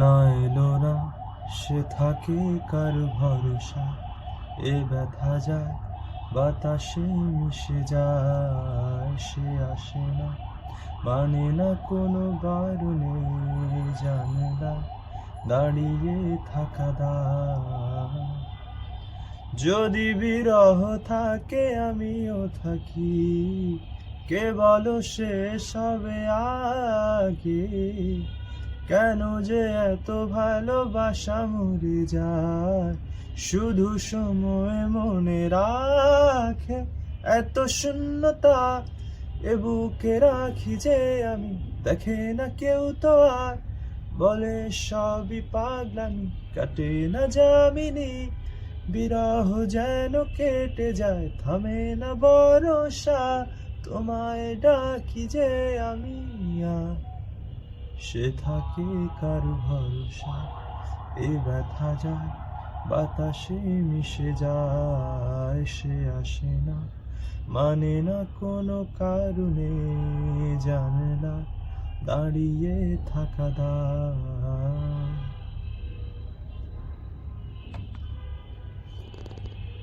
না এলো না, সে থাকে কার ভরসা। এ ব্যথা যায় বাতাসে মিশে যায়, সে আসে না, মানে না কোনো বারণে, জানলা দাঁড়িয়ে থাকা দায়। যদি বিরহ থাকে আমিও থাকি, কে বলো শেষ হবে আগে? কেন যে এত ভালোবাসা মরে যায়, শুধু সময় মনে রাখে। এত শূন্যতা এ বুকে রাখি যে আমি, দেখে না কেউ তো আর, বলে সবই পাগলামি, কাটে না যামিনী। বিরহ যেন কেটে যায়, থামে না বরষা, তোমায় ডাকি যে আমি আর, সে থাকে কার ভরসা। এই ব্যথা যায় বাতাসে মিশে যায়, সে আসে না, মানে না কোনো কারণে, জানলা দাঁড়িয়ে থাকা দায়।